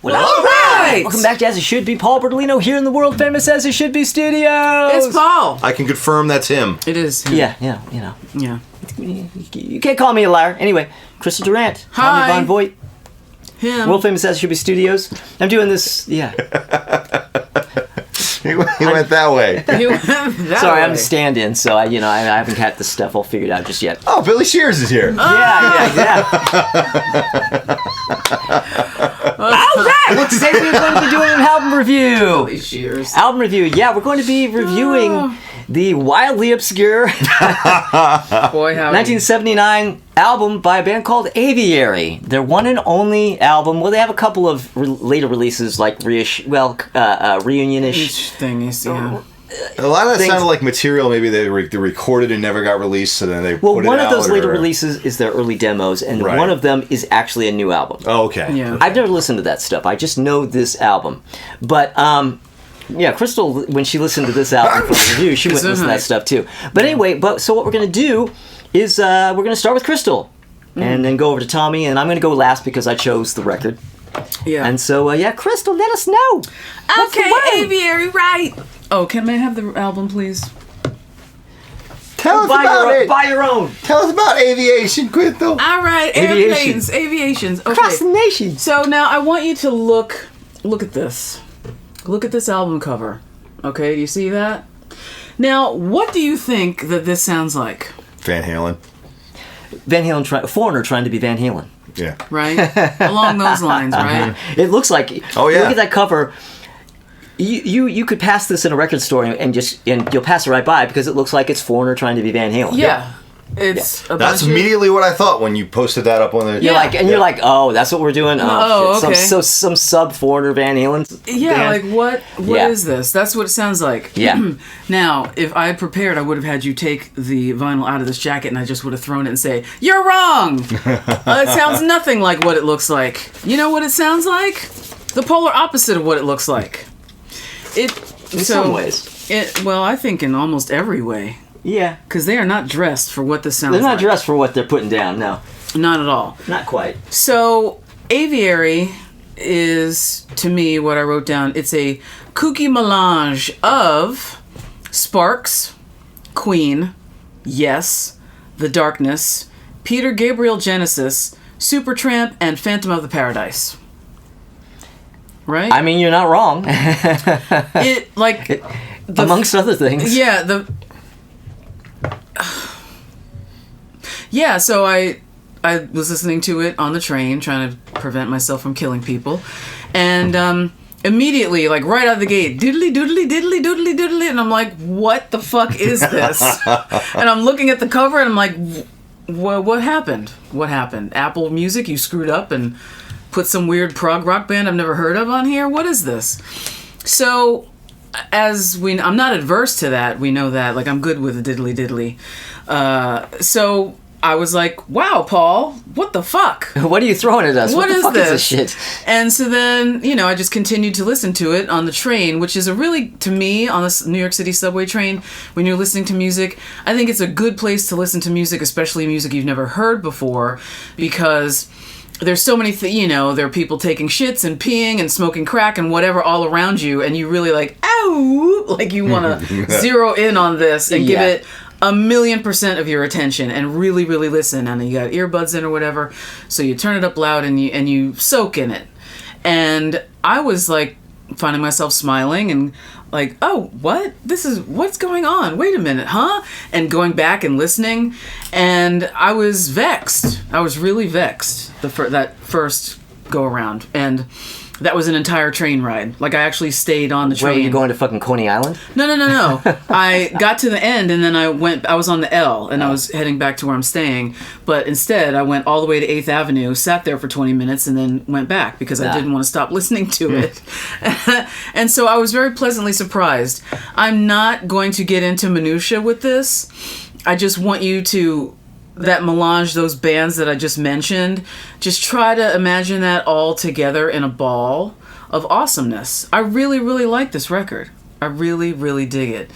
Well, all right! Welcome back to As It Should Be. Paul Bertolino here in the world famous As It Should Be studios. It's Paul. I can confirm that's him. It is him. Yeah. Yeah. You can't call me a liar. Anyway, Crystal Durant. Hi. Tommy Von Voigt. Him. World famous As It Should Be studios. I'm doing this, yeah. He went that way. He went that Sorry, way. I'm the stand-in, so I haven't got this stuff all figured out just yet. Oh, Billy Shears is here. Yeah. All right. Well, today we're going to be doing an album review. Holy shears. Album review. Yeah, we're going to be reviewing the wildly obscure Boy, howdy. 1979 album by a band called Aviary. Their one and only album. Well, they have a couple of later releases, like reunion-ish. Each thing is, yeah. A lot of that sounded like material maybe they recorded and never got released, so then they put it out. Well, one of those later releases is their early demos, and Right. one of them is actually a new album. Oh, okay. Yeah. I've never listened to that stuff. I just know this album. But, yeah, Crystal, when she listened to this album for the review, she went and listened to that stuff too. But anyway, so what we're going to do is we're going to start with Crystal, and then go over to Tommy, and I'm going to go last because I chose the record. Yeah. And so, Crystal, let us know. What's the Okay, word? Aviary, right. Oh, can I have the album, please? Tell us about it. Buy your own. Tell us about aviation, Crystal. All right, Aviation. aviations. Okay. Across the nation. So now I want you to look at this. Look at this album cover. Okay, do you see that? Now, what do you think that this sounds like? Van Halen. Van Halen, Foreigner trying to be Van Halen. Yeah. Right? Along those lines, right? It looks like. Oh, yeah. Look at that cover. You could pass this in a record store and you'll pass it right by because it looks like it's Foreigner trying to be Van Halen. Yeah. It's a That's bunch of- immediately what I thought when you posted that up on the... You're Yeah. you're like, oh, that's what we're doing. Oh, shit. okay. Some sub Foreigner Van Halen. Yeah, band. like what Yeah. is this? That's what it sounds like. Yeah. Now, if I had prepared, I would have had you take the vinyl out of this jacket and I just would have thrown it and say, "You're wrong! It sounds nothing like what it looks like." You know what it sounds like? The polar opposite of what it looks like. In some ways. Well, I think in almost every way. Yeah. Because they are not dressed for what this sounds They're like. not dressed for what they're putting down. No, Not at all. not quite. So, Aviary is, to me, what I wrote down. It's a kooky melange of Sparks, Queen, Yes, The Darkness, Peter Gabriel Genesis, Supertramp, and Phantom of the Paradise. Right? I mean, you're not wrong. It, like... Amongst other things. Yeah, Yeah, so I was listening to it on the train, trying to prevent myself from killing people. And immediately, like right out of the gate, diddly doodly diddly doodly doodly, and I'm like, what the fuck is this? And I'm looking at the cover and I'm like, what happened? What happened? Apple Music, you screwed up and put some weird prog rock band I've never heard of on here? What is this? So, I'm not adverse to that. We know that. Like, I'm good with diddly diddly. So I was like, wow, Paul, what the fuck? What are you throwing at us? What the is fuck this? Is shit? And so then, I just continued to listen to it on the train, which is a really, to me, on this New York City subway train, when you're listening to music, I think it's a good place to listen to music, especially music you've never heard before, because there's so many, there are people taking shits and peeing and smoking crack and whatever all around you, and you really like, ow, like you want to zero in on this and give it 1,000,000% of your attention and really, really listen. And you got earbuds in or whatever, so you turn it up loud and you soak in it. And I was like finding myself smiling and like, oh, what's going on? Wait a minute, huh? And going back and listening, and I was vexed. I was really vexed that first go around, and that was an entire train ride. Like, I actually stayed on the train. Where were you going to fucking Coney Island? No. I got to the end, and then I was on the L, and I was heading back to where I'm staying. But instead, I went all the way to 8th Avenue, sat there for 20 minutes, and then went back because I didn't want to stop listening to it. And so I was very pleasantly surprised. I'm not going to get into minutia with this. I just want you to... that melange, those bands that I just mentioned, just try to imagine that all together in a ball of awesomeness. I really, really like this record. I really, really dig it.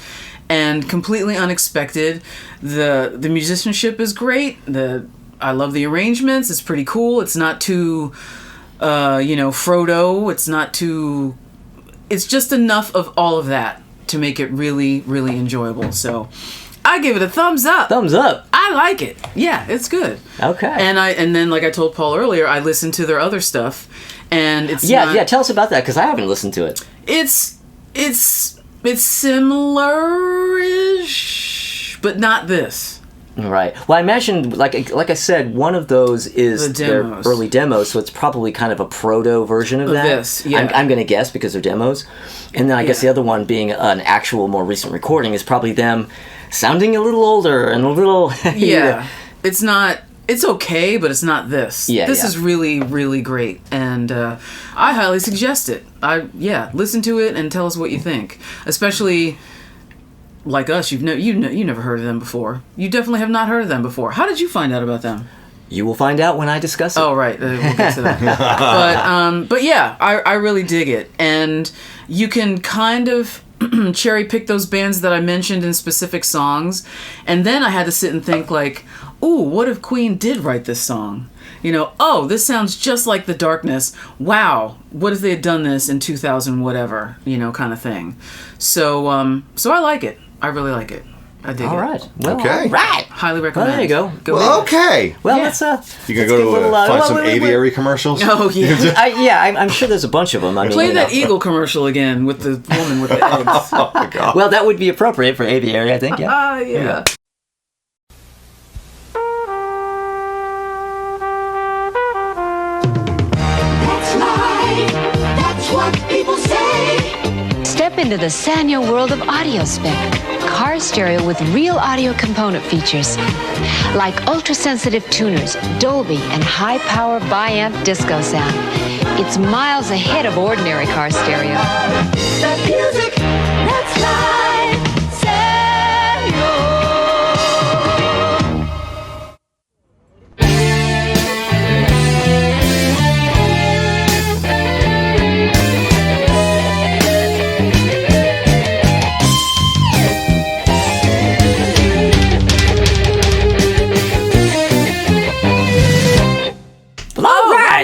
And completely unexpected. The musicianship is great. I love the arrangements. It's pretty cool. It's not too Frodo. It's not too. It's just enough of all of that to make it really, really enjoyable. So, I give it a thumbs up. Thumbs up. I like it. Yeah, it's good. Okay. And then, like I told Paul earlier, I listened to their other stuff, and it's Tell us about that because I haven't listened to it. It's similar-ish, but not this. Right. Well, I imagine, like I said, one of those is their early demos, so it's probably kind of a proto version of that. This, yeah. I'm going to guess because they're demos. And then I guess the other one being an actual, more recent recording is probably them sounding a little older and a little... Yeah. It's not... It's okay, but it's not this. Yeah, this is really, really great, and I highly suggest it. Listen to it and tell us what you think. Especially... like us, you never heard of them before. You definitely have not heard of them before. How did you find out about them? You will find out when I discuss it. Oh, right. We'll get to that. but yeah, I really dig it. And you can kind of cherry pick those bands that I mentioned in specific songs. And then I had to sit and think like, ooh, what if Queen did write this song? This sounds just like The Darkness. Wow, what if they had done this in 2000 whatever, kind of thing. So I like it. I really like it. I dig it. All right. Well, okay. All right. Highly recommend. Well, there you go. Well, okay. Well, Yeah. let's You gonna go to find some Aviary commercials? Oh, yeah. I'm sure there's a bunch of them. I mean, Play that Eagle commercial again with the woman with the eggs. Oh my god. Well, that would be appropriate for Aviary, I think. Yeah. Yeah. That's life. That's what people say. Step into the Sanyo world of audio spec. Car stereo with real audio component features. Like ultra-sensitive tuners, Dolby, and high-power bi-amp disco sound. It's miles ahead of ordinary car stereo. That music. That's life. Sanyo.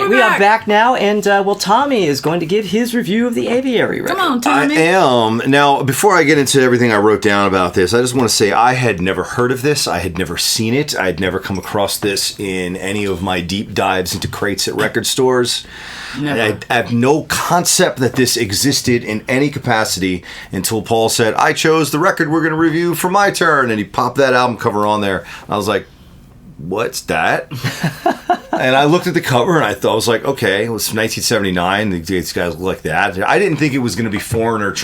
We are back now, and Tommy is going to give his review of the Aviary record. Come on, Tommy. I am. Now, before I get into everything I wrote down about this, I just want to say I had never heard of this. I had never seen it. I had never come across this in any of my deep dives into crates at record stores. Never. I have no concept that this existed in any capacity until Paul said, I chose the record we're going to review for my turn. And he popped that album cover on there. I was like, what's that? And I looked at the cover and I was like, okay, it was from 1979. These guys look like that. I didn't think it was going to be Foreigner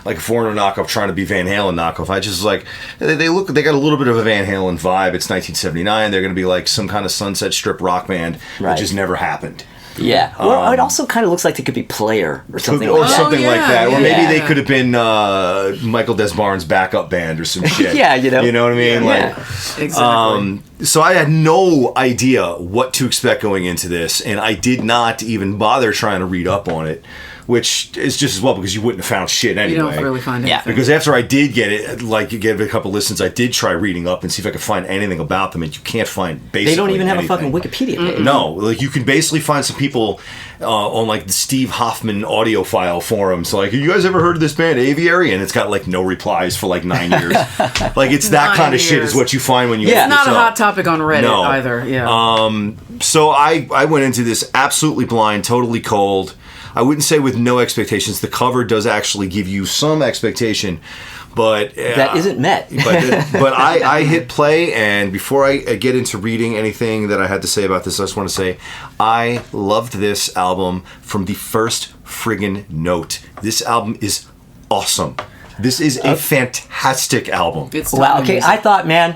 like a Foreigner knockoff trying to be Van Halen knockoff. I just was like, they got a little bit of a Van Halen vibe. It's 1979. They're going to be like some kind of Sunset Strip rock band that just never happened. Yeah. Well, it also kind of looks like they could be Player or something like that. Something like that. Or maybe they Yeah. could have been Michael Desbarnes' backup band or some shit. Yeah, You know what I mean? Yeah. Exactly. So I had no idea what to expect going into this, and I did not even bother trying to read up on it, which is just as well because you wouldn't have found shit anyway. You don't really find anything. Yeah. Because after I did get it, give it a couple listens, I did try reading up and see if I could find anything about them, and you can't find basically They don't even have anything. a fucking Wikipedia page. No, like you can basically find some people on like the Steve Hoffman audiophile forums. Like, have you guys ever heard of this band Aviary? And it's got like no replies for like 9 years. Like it's that 9 kind of shit years. is what you find when you It's look not this a up. hot topic on Reddit No. either. Yeah. So I went into this absolutely blind, totally cold. I wouldn't say with no expectations. The cover does actually give you some expectation, but That isn't met. but I hit play, and before I get into reading anything that I had to say about this, I just want to say I loved this album from the first friggin' note. This album is awesome. This is a fantastic album. It's Wow. stunning Okay, music. I thought, man.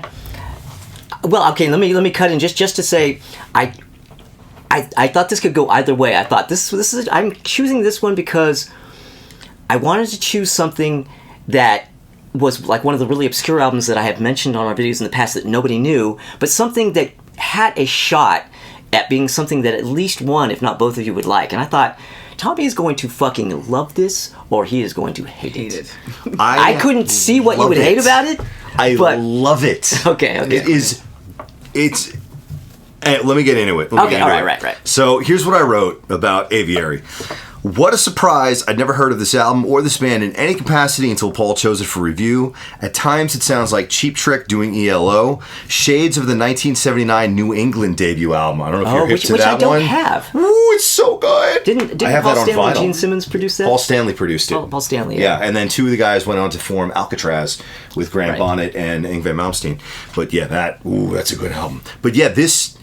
Well, okay. Let me cut in just to say, I thought this could go either way. I thought this is. I'm choosing this one because I wanted to choose something that was like one of the really obscure albums that I have mentioned on our videos in the past that nobody knew, but something that had a shot at being something that at least one, if not both of you, would like. And I thought, Tommy is going to fucking love this, or he is going to hate it. I couldn't see what you would hate about it. I but- love it. Okay. It is. It's And let me get into it. Right. So here's what I wrote about Aviary. What a surprise. I'd never heard of this album or this band in any capacity until Paul chose it for review. At times it sounds like Cheap Trick doing ELO. Shades of the 1979 New England debut album. I don't know if you're hip to that one. Which I don't have. Ooh, it's so good. Didn't I have Paul that on Stanley and vinyl. Gene Simmons produce that? Paul Stanley produced it. Paul Stanley, yeah. And then two of the guys went on to form Alcatraz with Grant Bonnet and Yngwie Malmsteen. But yeah, that's a good album. But yeah, this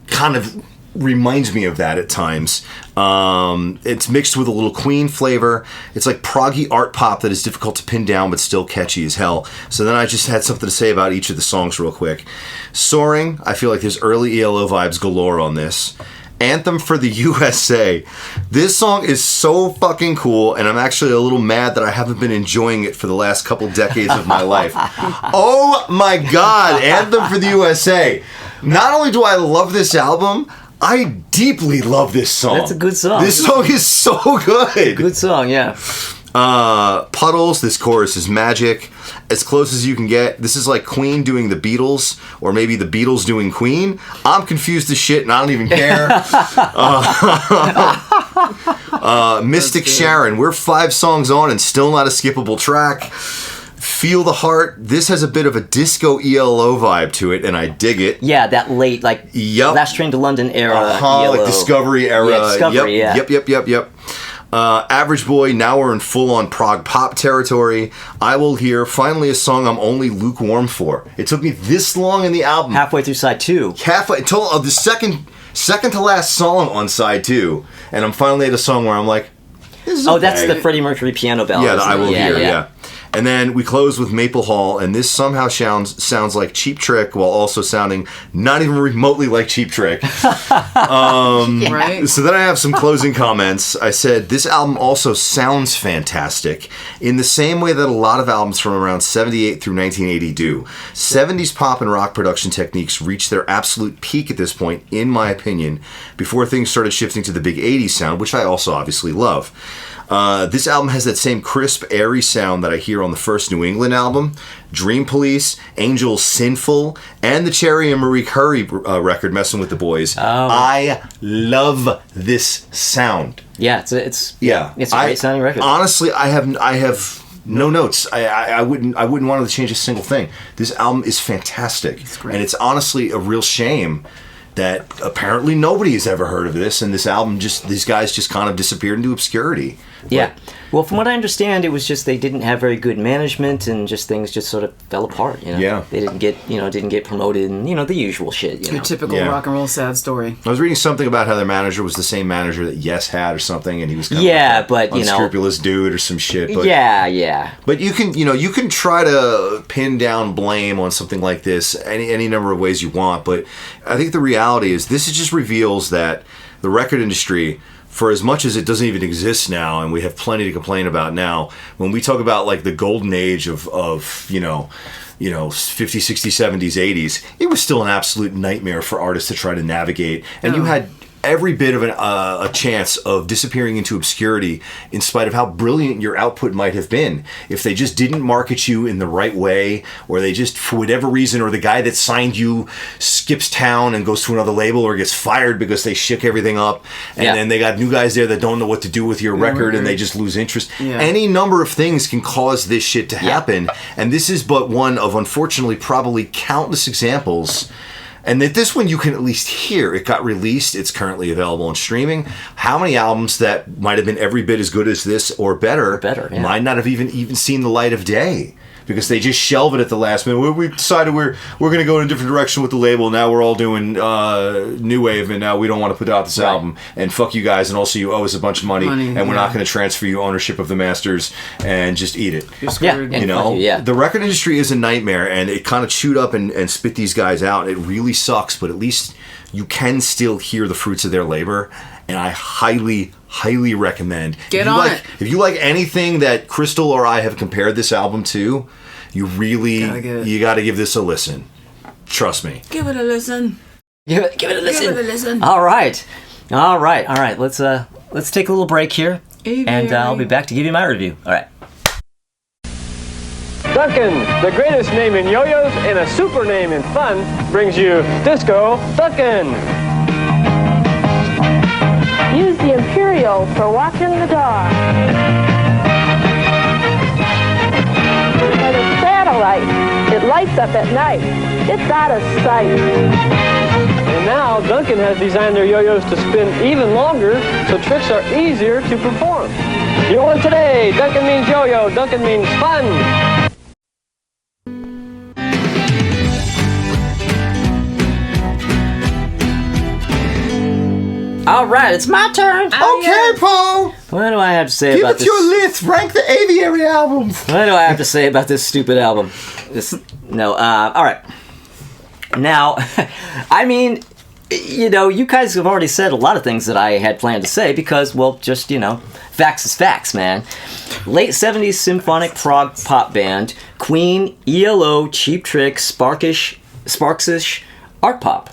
kind of reminds me of that at times. It's mixed with a little Queen flavor. It's like proggy art pop that is difficult to pin down but still catchy as hell. So then I just had something to say about each of the songs real quick. Soaring, I feel like there's early ELO vibes galore on this. Anthem for the USA. This song is so fucking cool, and I'm actually a little mad that I haven't been enjoying it for the last couple decades of my life. Oh my god, Anthem for the USA. Not only do I love this album, I deeply love this song. That's a good song. This song is so good. Good song, yeah. Puddles, this chorus is magic. As close as you can get. This is like Queen doing the Beatles, or maybe the Beatles doing Queen. I'm confused as shit and I don't even care. Mystic Sharon, we're 5 songs on and still not a skippable track. Feel the Heart, this has a bit of a disco ELO vibe to it, and I dig it. Yeah, that late, like, Last Train to London era. Like Discovery era. Yeah, Discovery, Yep. Average Boy, now we're in full-on prog pop territory. I Will Hear, finally a song I'm only lukewarm for. It took me this long in the album. Halfway through side 2. Halfway, until the second to last song on side 2, and I'm finally at a song where I'm like, this is okay. That's the Freddie Mercury piano ballad. Yeah, the I Will Hear, yeah. And then we close with Maple Hall, and this somehow sounds like Cheap Trick while also sounding not even remotely like Cheap Trick. Right. So then I have some closing comments. I said, this album also sounds fantastic in the same way that a lot of albums from around 78 through 1980 do. 70s pop and rock production techniques reached their absolute peak at this point, in my opinion, before things started shifting to the big 80s sound, which I also obviously love. This album has that same crisp, airy sound that I hear on the first New England album, Dream Police, Angels Sinful, and the Cherry and Marie Curry record, Messing with the Boys. I love this sound. Yeah, it's a great sounding record. Honestly, I have no notes. I wouldn't want to change a single thing. This album is fantastic, and it's honestly a real shame that apparently nobody has ever heard of this, and this album these guys just kind of disappeared into obscurity. Yeah. Well, from what I understand, it was just they didn't have very good management, and just things just sort of fell apart. Yeah. They didn't get promoted, and the usual shit. Your typical rock and roll sad story. I was reading something about how their manager was the same manager that Yes had or something, and he was kind of but unscrupulous dude or some shit. But, yeah. But you can try to pin down blame on something like this any number of ways you want, but I think the reality is this just reveals that the record industry, for as much as it doesn't even exist now, and we have plenty to complain about now, when we talk about like the golden age of 50s, 60s, 70s, 80s, it was still an absolute nightmare for artists to try to navigate. And you had every bit of a chance of disappearing into obscurity in spite of how brilliant your output might have been. If they just didn't market you in the right way, or they just, for whatever reason, or the guy that signed you skips town and goes to another label or gets fired because they shook everything up, and then they got new guys there that don't know what to do with your record and they just lose interest. Yeah. Any number of things can cause this shit to happen, and this is but one of, unfortunately, probably countless examples. And that this one you can at least hear. It got released. It's currently available on streaming. How many albums that might have been every bit as good as this or better, might not have even seen the light of day? Because they just shelve it at the last minute. We decided we're going to go in a different direction with the label. Now we're all doing new wave, and now we don't want to put out this album. And fuck you guys, and also you owe us a bunch of money and we're not going to transfer you ownership of the masters, and just eat it. You're screwed. The record industry is a nightmare, and it kind of chewed up and spit these guys out. It really sucks, but at least you can still hear the fruits of their labor, and I highly recommend. If you like anything that Crystal or I have compared this album to, you got to give this a listen. Trust me. Give it a listen. Give it a listen. All right. Let's take a little break here, and I'll be back to give you my review. All right. The Duncan, the greatest name in yo-yos and a super name in fun, brings you Disco Duncan. Use the Imperial for watching the dog. And a satellite. It lights up at night. It's out of sight. And now Duncan has designed their yo-yos to spin even longer, so tricks are easier to perform. You won today. Duncan means yo-yo. Duncan means fun. All right, it's my turn. Okay, Paul. What do I have to say Give about us this? your list. Rank the Aviary albums. What do I have to say about this stupid album? All right. Now, I mean, you know, you guys have already said a lot of things that I had planned to say because, well, just, you know, facts is facts, man. Late 70s symphonic prog pop band, Queen, ELO, Cheap Trick, Sparksish, art pop.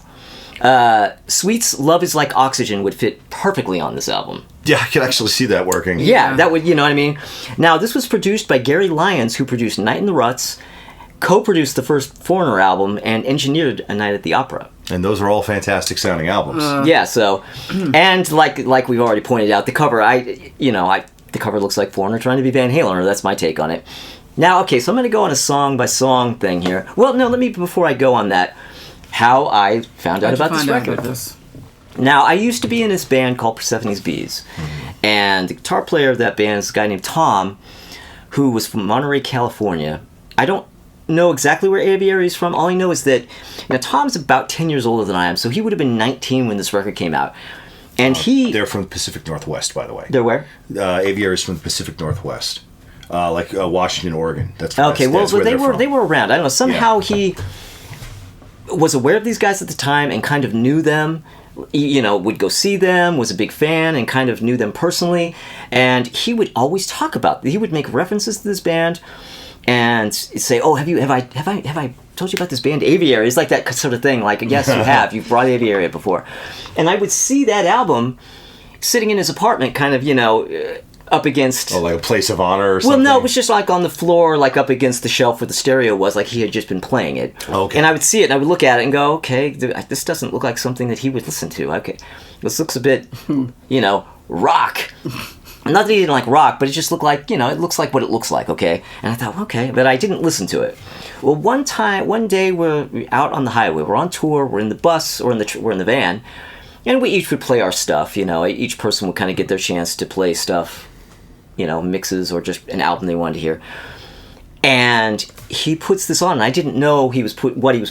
Sweet's Love Is Like Oxygen would fit perfectly on this album. Yeah, I could actually see that working. Yeah, that would, you know what I mean? Now, this was produced by Gary Lyons, who produced Night in the Ruts, co-produced the first Foreigner album, and engineered A Night at the Opera. And those are all fantastic sounding albums. Yeah, so, and like we've already pointed out, the cover, the cover looks like Foreigner trying to be Van Halen, or that's my take on it. Now, okay, so I'm going to go on a song-by-song thing here. Well, no, before I go on that, how I found out about this record. Now, I used to be in this band called Persephone's Bees, and the guitar player of that band is a guy named Tom, who was from Monterey, California. I don't know exactly where Aviary is from. All I know is that, now Tom's about 10 years older than I am, so he would have been 19 when this record came out. And they're from the Pacific Northwest, by the way. They're where? Aviary is from the Pacific Northwest. Like Washington, Oregon. That's okay, that's well, where they were around. I don't know, somehow he was aware of these guys at the time and kind of knew them, you know, would go see them, was a big fan, and kind of knew them personally. And he would always talk about, he would make references to this band and say, "Oh, have I told you about this band Aviary?" It's like that sort of thing. Like, yes, you have. You've brought Aviary up before. And I would see that album sitting in his apartment, kind of, you know, up against... Oh, like a place of honor or something? Well, no, it was just like on the floor, like up against the shelf where the stereo was, like he had just been playing it. Okay. And I would see it, and I would look at it and go, okay, this doesn't look like something that he would listen to. Okay, this looks a bit, you know, rock. Not that he didn't like rock, but it just looked like, you know, it looks like what it looks like, okay? And I thought, okay, but I didn't listen to it. Well, one day we're out on the highway, we're on tour, we're in the bus, or we're in the van, and we each would play our stuff, you know, each person would kind of get their chance to play stuff, you know, mixes or just an album they wanted to hear. And he puts this on, and I didn't know what he was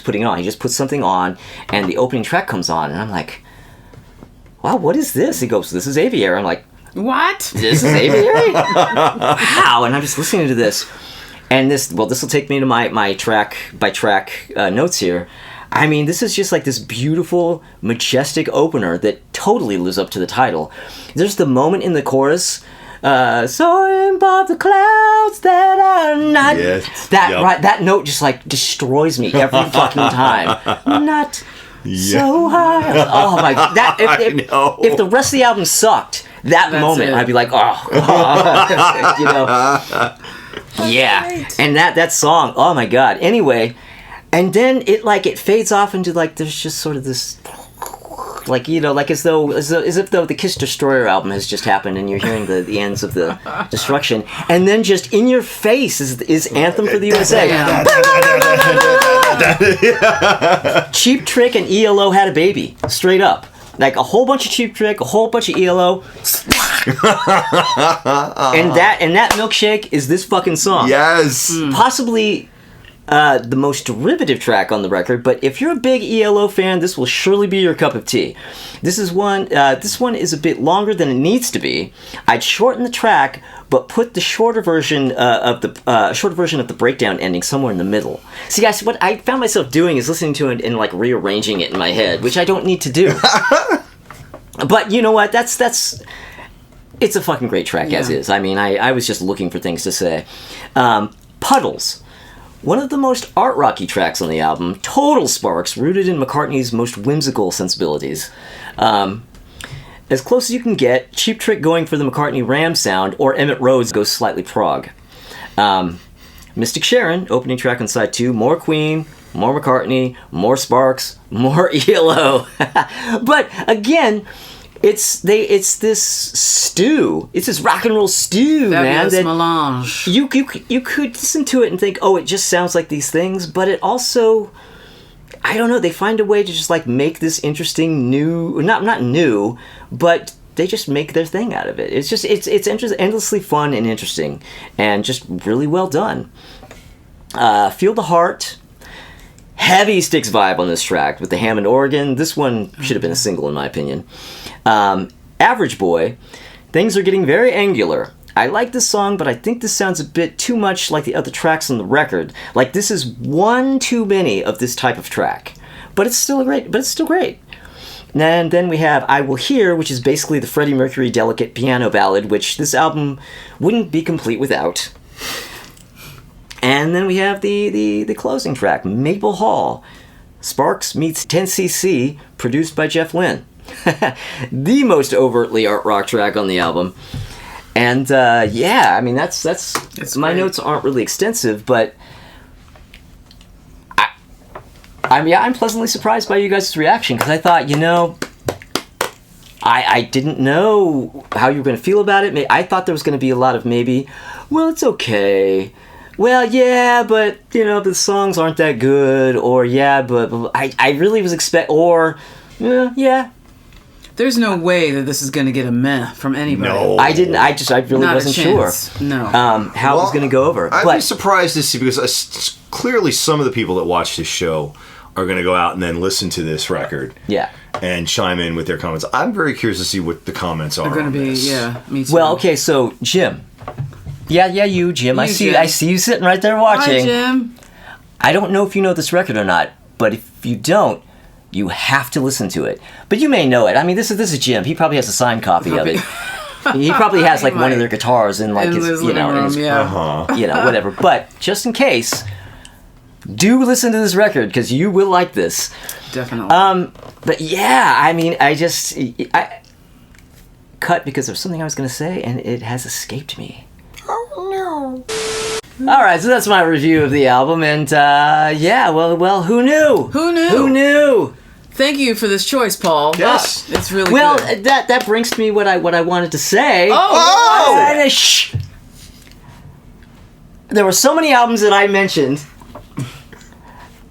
putting on. He just puts something on, and the opening track comes on, and I'm like, wow, what is this? He goes, this is Aviary. I'm like, what? This is Aviary? Wow. And I'm just listening to this. And this will take me to my track by track notes here. I mean, this is just like this beautiful, majestic opener that totally lives up to the title. There's the moment in the chorus, soaring above the clouds that are not... Yes. That note just like destroys me every fucking time. Not so high. Oh my... If the rest of the album sucked, that's moment, I'd be like, oh. You know? Yeah. Right. And that song, oh my god. Anyway, and then it fades off into like, there's just sort of this... Like, you know, like as if though the Kiss Destroyer album has just happened and you're hearing the ends of the destruction, and then just in your face is Anthem for the USA. Cheap Trick and ELO had a baby, straight up. Like a whole bunch of Cheap Trick, a whole bunch of ELO. and that milkshake is this fucking song. Yes. Possibly the most derivative track on the record, but if you're a big ELO fan, this will surely be your cup of tea. This one is a bit longer than it needs to be. I'd shorten the track, but put the shorter version of the breakdown ending somewhere in the middle. See, guys, what I found myself doing is listening to it and like rearranging it in my head, which I don't need to do. But you know what? It's a fucking great track as is. I mean, I was just looking for things to say. Puddles. One of the most art-rocky tracks on the album, total sparks, rooted in McCartney's most whimsical sensibilities. As close as you can get, Cheap Trick going for the McCartney Ram sound, or Emmett Rhodes goes slightly prog. Mystic Sharon, opening track on side 2, more Queen, more McCartney, more Sparks, more ELO. But again, it's this stew. It's this rock and roll stew, man. That melange. You could listen to it and think, oh, it just sounds like these things, but it also, I don't know, they find a way to just like make this interesting new, not new, but they just make their thing out of it. It's just it's endlessly fun and interesting, and just really well done. Feel the Heart. Heavy Styx vibe on this track with the Hammond organ. This one should have been a single in my opinion. Average Boy. Things Are Getting Very Angular. I like this song, but I think this sounds a bit too much like the other tracks on the record. Like this is one too many of this type of track. But it's still great. And then we have I Will Hear, which is basically the Freddie Mercury Delicate piano ballad, which this album wouldn't be complete without. And then we have the closing track, Maple Hall, Sparks meets 10cc, produced by Jeff Lynne. The most overtly art rock track on the album. And yeah, I mean that's my notes aren't really extensive, but I'm pleasantly surprised by you guys' reaction, because I thought, I didn't know how you were going to feel about it. I thought there was going to be a lot of maybe, well, it's okay. Well, yeah, but, the songs aren't that good, or yeah, but I really was yeah. There's no way that this is going to get a meh from anybody. No. I really Not wasn't a sure. chance. No. How it was going to go over. I'd be surprised to see, because clearly some of the people that watch this show are going to go out and then listen to this record. Yeah. And chime in with their comments. I'm very curious to see what the comments are. They're going to be, this. yeah, me too. Well, okay, so Jim. Yeah, you, Jim. I see you sitting right there watching. Hi, Jim. I don't know if you know this record or not, but if you don't, you have to listen to it. But you may know it. I mean, this is Jim. He probably has a signed copy of it. He probably has like one of their guitars in like his living room, whatever. But just in case, do listen to this record, because you will like this. Definitely. But yeah, I mean, I cut because there's something I was going to say and it has escaped me. Oh no. All right, so that's my review of the album, and well, who knew? Who knew? Thank you for this choice, Paul. Yes, it's really good. That brings me what I wanted to say. Shh. There were so many albums that I mentioned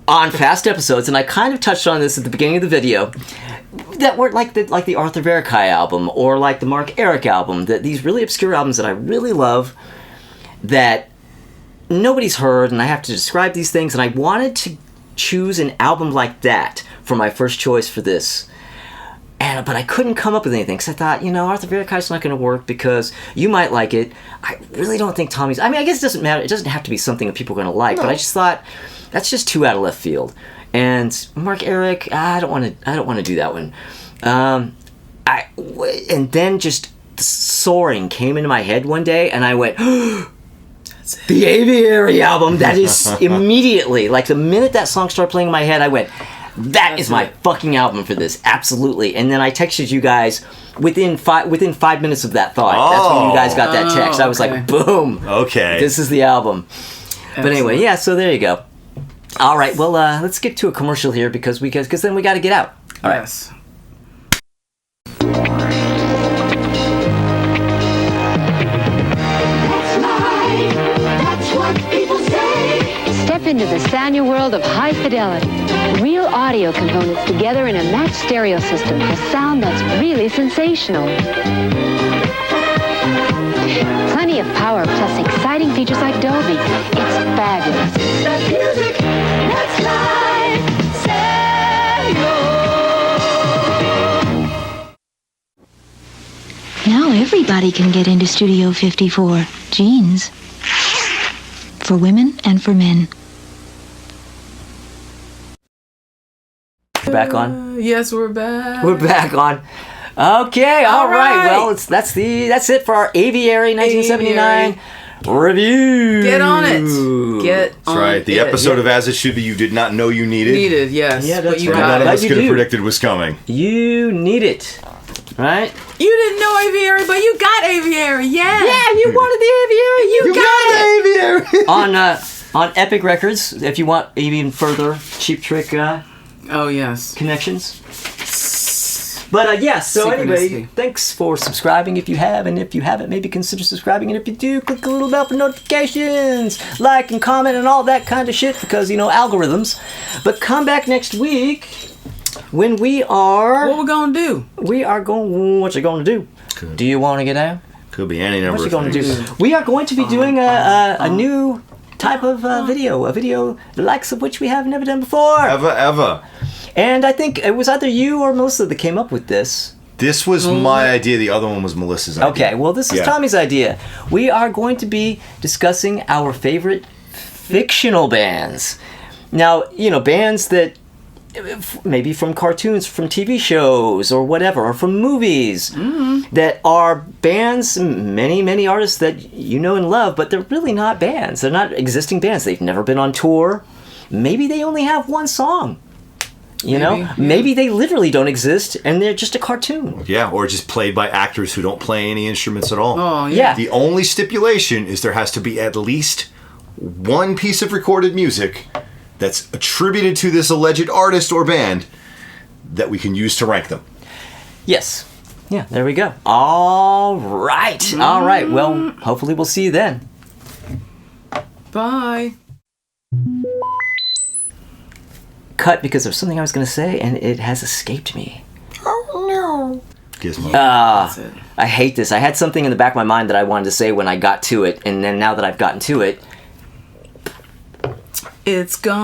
on past episodes, and I kind of touched on this at the beginning of the video, that weren't like the Arthur Verkai album or like the Mark Eric album. That these really obscure albums that I really love, that nobody's heard, and I have to describe these things. And I wanted to choose an album like that for my first choice for this. But I couldn't come up with anything, because I thought, Arthur Verkai's not going to work because you might like it. I really don't think Tommy's. I mean, I guess it doesn't matter. It doesn't have to be something that people are going to like. No. But I just thought that's just too out of left field. And Mark Eric, I don't want to do that one. And then just Soaring came into my head one day, and I went, the Aviary album. That is immediately, like the minute that song started playing in my head, I went, That is my fucking album for this, absolutely. And then I texted you guys within 5 minutes of that thought. Oh. That's when you guys got that text. I was like, boom. Okay. This is the album. Excellent. But anyway, yeah, so there you go. All right, well, let's get to a commercial here because then we got to get out. All right. Yes. Step into the Sanya world of high fidelity. Real audio components together in a matched stereo system for sound that's really sensational. Plenty of power plus exciting features like Dolby. It's fabulous. That's music. That's live. Now everybody can get into Studio 54. Jeans. For women and for men. We're back on? Yes, we're back. We're back on. Okay, all right. Well, that's it for our Aviary 1979 review. Get on it. That's right. The episode of As It Should Be you did not know you needed. Needed, yes. Yeah, that's right. None of us could have predicted was coming. You need it. Right? You didn't know Aviary, but you got Aviary, yeah. Yeah, you wanted the Aviary. You got it. Aviary. on Epic Records, if you want even further Cheap Trick Oh, yes. connections. But yeah, so anyway, Synchronicity. thanks for subscribing if you have, and if you haven't, maybe consider subscribing, and if you do, click the little bell for notifications, like and comment and all that kind of shit, because, algorithms. But come back next week when we are... What we gonna do? We are going... What you gonna do? Good. Do you want to get down? Could be any number What you of going to things. do? We are going to be doing a new type of video, a video the likes of which we have never done before. Ever. And I think it was either you or Melissa that came up with this. This was my idea. The other one was Melissa's idea. Okay, well, this is Yeah. Tommy's idea. We are going to be discussing our favorite fictional bands. Now, bands that maybe from cartoons, from TV shows, or whatever, or from movies, that are bands, many artists that you know and love, but they're really not bands. They're not existing bands. They've never been on tour. Maybe they only have one song. Maybe they literally don't exist and they're just a cartoon. Yeah, or just played by actors who don't play any instruments at all. Oh, Yeah. The only stipulation is there has to be at least one piece of recorded music that's attributed to this alleged artist or band that we can use to rank them. Yes. Yeah, there we go. All right. All right. Well, hopefully we'll see you then. Bye. Cut, because there's something I was going to say and it has escaped me. Gizmo. That's it. I hate this. I had something in the back of my mind that I wanted to say when I got to it, and then now that I've gotten to it... It's gone.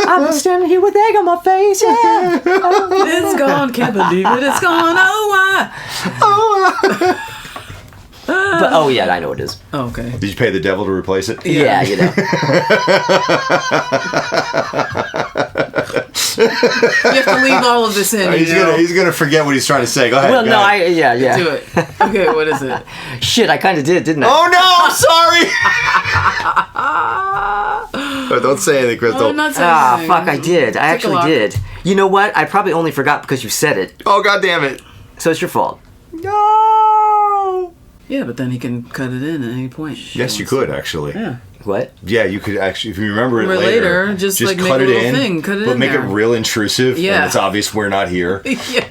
I'm standing here with egg on my face, yeah. It's gone. Can't believe it. It's gone. Oh, why? But, oh, yeah, I know what it is. Oh, okay. Did you pay the devil to replace it? Yeah, Yeah. You have to leave all of this in. He's gonna forget what he's trying to say. Go ahead. Well, go no, ahead. yeah. Do it. Okay, what is it? Shit, I kind of did, didn't I? Oh no! I'm sorry. Don't say anything, Crystal. Oh, I'm not saying Ah, anything. fuck, I did. I actually look. did. You know what? I probably only forgot because you said it. Oh, god damn it! So it's your fault. No. Yeah, but then he can cut it in at any point. Yes, you could actually. Yeah. What? Yeah, you could actually, if you remember it Or later, later, just, like, make cut a it little in, thing, cut it but in make there. it real intrusive. Yeah. And it's obvious we're not here. Yeah.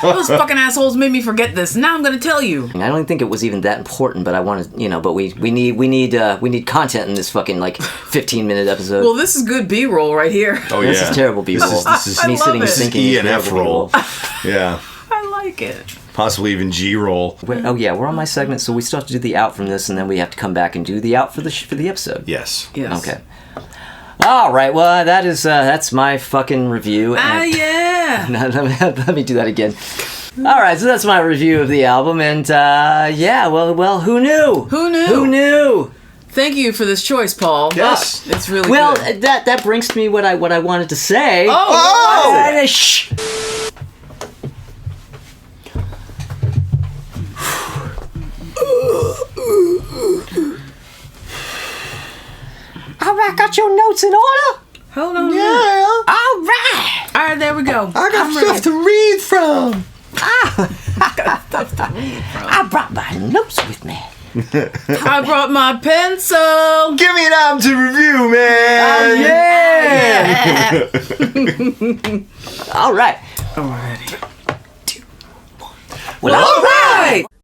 Those fucking assholes made me forget this. Now I'm gonna tell you. And I don't think it was even that important, but I wanted, but we need content in this fucking 15-minute episode. Well, this is good B-roll right here. Oh yeah, This is terrible B-roll. This is I me love sitting it. and thinking. E it's and F terrible roll. B-roll. Yeah, I like it. possibly even G roll. Oh yeah, we're on my segment, so we still have to do the out from this, and then we have to come back and do the out for the episode. Yes. Yes. Okay. All right. Well, that's my fucking review. Ah, yeah. No, let me do that again. All right, so that's my review of the album, and yeah, well, who knew? Who knew? Who knew? Thank you for this choice, Paul. Yes. It's really Well, good. that brings to me what I wanted to say. Oh! Shh. All right, got your notes in order? Hold on. Yeah. All right. All right, there we go. I got stuff to read from. I brought my notes with me. I brought my pencil. Give me an album to review, man. All right. Alrighty. Well, all right.